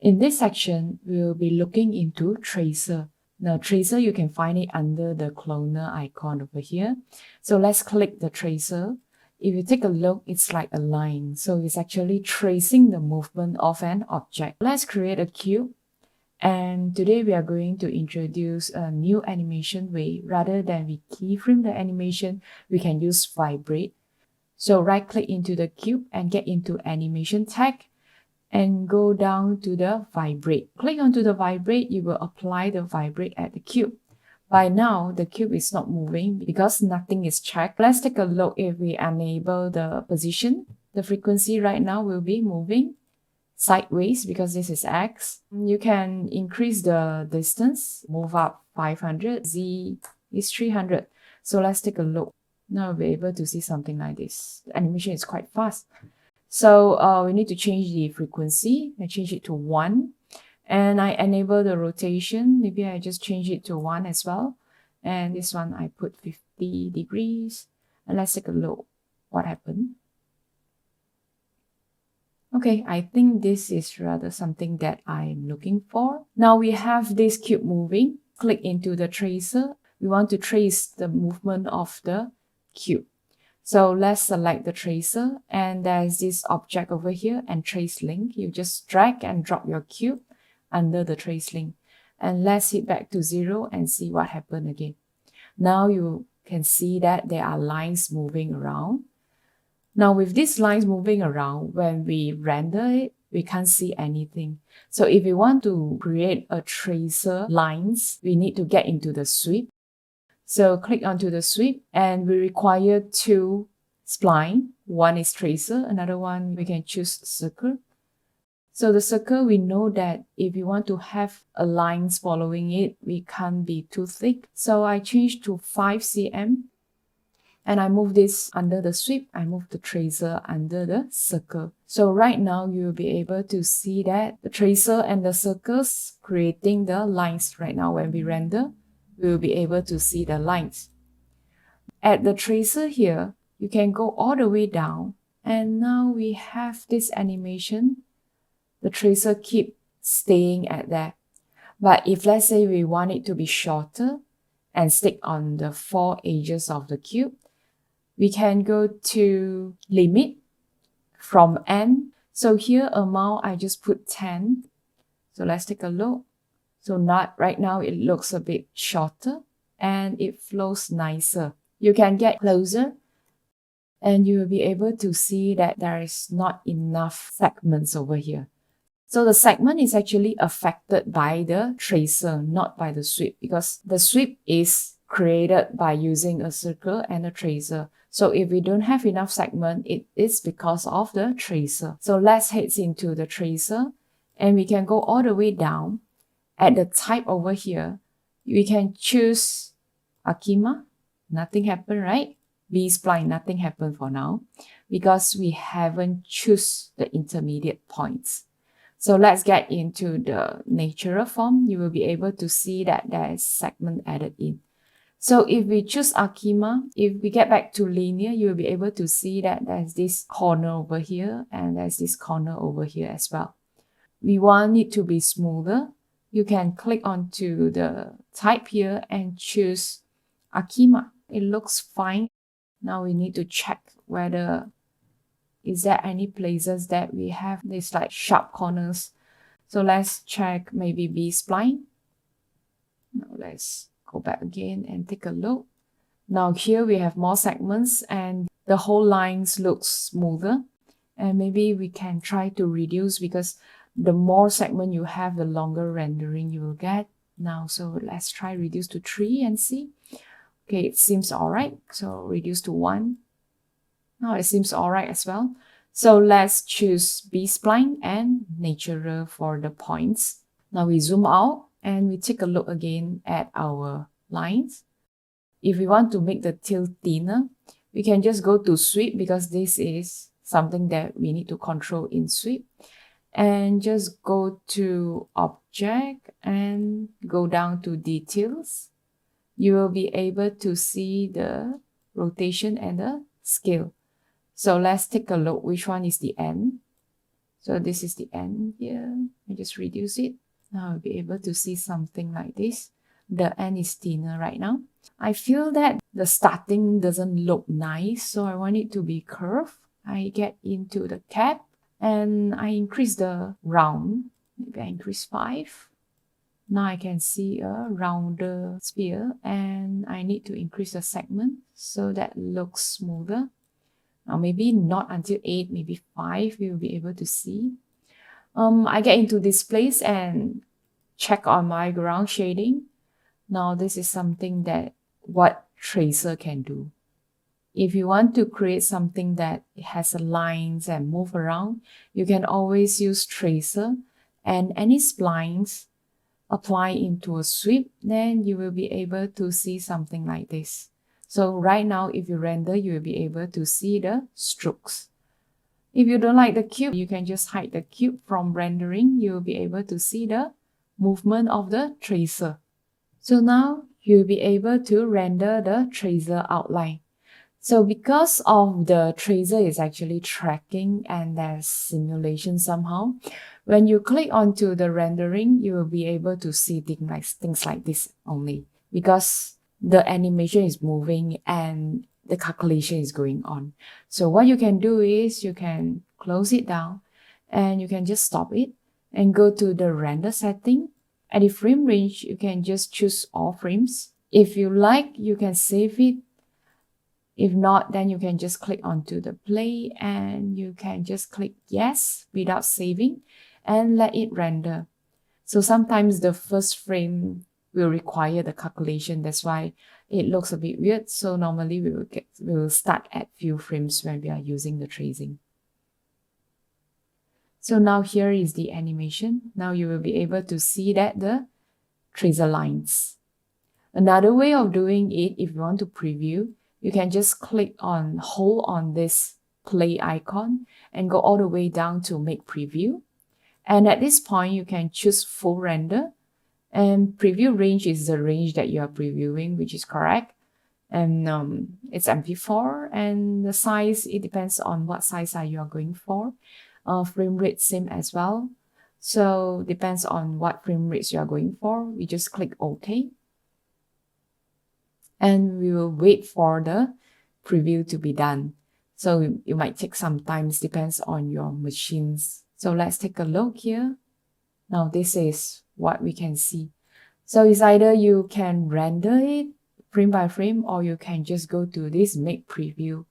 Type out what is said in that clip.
In this section, we'll be looking into tracer. Now, tracer, you can find it under the cloner icon over here. So let's click the tracer. If you take a look, it's like a line. So it's actually tracing the movement of an object. Let's create a cube. And today we are going to introduce a new animation way. Rather than we keyframe the animation, we can use vibrate. So right click into the cube and get into animation tag and go down to the vibrate. Click onto the vibrate, you will apply the vibrate at the cube. By now, the cube is not moving because nothing is checked. Let's take a look if we enable the position. The frequency right now will be moving sideways because this is X. You can increase the distance, move up 500, Z is 300. So let's take a look. Now we'll be able to see something like this. The animation is quite fast. So we need to change the frequency. I change it to 1. And I enable the rotation. Maybe I just change it to 1 as well. And this one I put 50 degrees. And let's take a look what happened. Okay, I think this is rather something that I'm looking for. Now we have this cube moving. Click into the tracer. We want to trace the movement of the cube. So let's select the tracer, and there's this object over here and trace link. You just drag and drop your cube under the trace link. And let's hit back to 0 and see what happened again. Now you can see that there are lines moving around. Now with these lines moving around, when we render it, we can't see anything. So if we want to create a tracer lines, we need to get into the sweep. So click onto the sweep, and we require 2 spline. One is tracer, another one we can choose circle. So the circle, we know that if we want to have a lines following it, we can't be too thick. So I change to 5 cm. And I move this under the sweep. I move the tracer under the circle. So right now you'll be able to see that the tracer and the circles creating the lines. Right now when we render, we'll be able to see the lines. At the tracer here, you can go all the way down. And now we have this animation. The tracer keep staying at there. But if let's say we want it to be shorter and stick on the 4 edges of the cube, we can go to limit from n. So here amount, I just put 10. So let's take a look. So not right now, it looks a bit shorter and it flows nicer. You can get closer and you will be able to see that there is not enough segments over here. So the segment is actually affected by the tracer, not by the sweep, because the sweep is created by using a circle and a tracer. So if we don't have enough segment, it is because of the tracer. So let's head into the tracer and we can go all the way down. At the type over here, we can choose Akima. Nothing happened, right? B-spline, nothing happened for now because we haven't choose the intermediate points. So let's get into the natural form. You will be able to see that there is segment added in. So if we choose Akima, if we get back to linear, you will be able to see that there's this corner over here and there's this corner over here as well. We want it to be smoother. You can click onto the type here and choose Akima. It looks fine. Now we need to check whether is there any places that we have these like sharp corners. So let's check maybe B-spline. Now let's go back again and take a look. Now here we have more segments and the whole lines looks smoother. And maybe we can try to reduce because the more segment you have, the longer rendering you will get. Now, so let's try reduce to 3 and see. Okay, it seems all right. So reduce to 1. Now it seems all right as well. So let's choose B-spline and natural for the points. Now we zoom out and we take a look again at our lines. If we want to make the tail thinner, we can just go to sweep because this is something that we need to control in sweep. And just go to object and go down to details. You will be able to see the rotation and the scale. So let's take a look which one is the end. So this is the end here. I just reduce it. Now I'll be able to see something like this. The end is thinner right now. I feel that the starting doesn't look nice, so I want it to be curved. I get into the cap and I increase the round. Maybe I increase 5. Now I can see a rounder sphere and I need to increase the segment so that looks smoother. Now maybe not until 8, maybe 5 we will be able to see. I get into this place and check on my ground shading. Now this is something that what tracer can do. If you want to create something that has lines and move around, you can always use tracer and any splines apply into a sweep, then you will be able to see something like this. So right now, if you render, you will be able to see the strokes. If you don't like the cube, you can just hide the cube from rendering. You will be able to see the movement of the tracer. So now you'll be able to render the tracer outline. So because of the tracer is actually tracking and there's simulation somehow, when you click onto the rendering, you will be able to see things like this only because the animation is moving and the calculation is going on. So what you can do is you can close it down and you can just stop it and go to the render setting. At the frame range, you can just choose all frames. If you like, you can save it. If not, then you can just click onto the play and you can just click yes without saving and let it render. So sometimes the first frame will require the calculation. That's why it looks a bit weird. So normally we will start at few frames when we are using the tracing. So now here is the animation. Now you will be able to see that the tracer lines. Another way of doing it, if you want to preview, you can just hold on this play icon and go all the way down to make preview. And at this point, you can choose full render and preview range is the range that you are previewing, which is correct. And it's MP4 and the size, it depends on what size you are going for. Frame rate same as well. So depends on what frame rates you are going for. We just click OK. And we will wait for the preview to be done. So it might take some time, depends on your machines. So let's take a look here. Now this is what we can see. So it's either you can render it frame by frame or you can just go to this make preview